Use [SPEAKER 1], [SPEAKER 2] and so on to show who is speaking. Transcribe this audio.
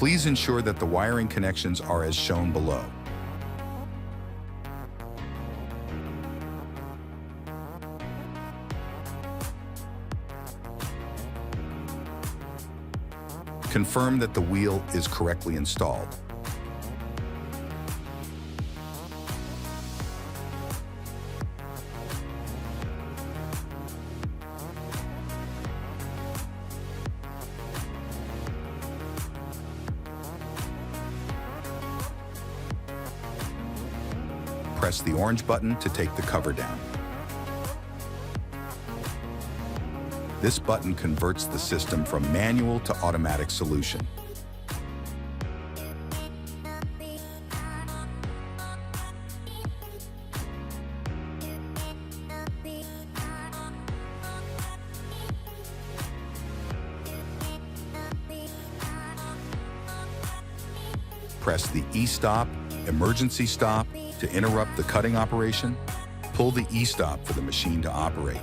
[SPEAKER 1] Please ensure that the wiring connections are as shown below. Confirm that the wheel is correctly installed. Press the orange button to take the cover down. This button converts the system from manual to automatic solution. Press the E-stop, emergency stop, to interrupt the cutting operation. Pull the E-stop for the machine to operate.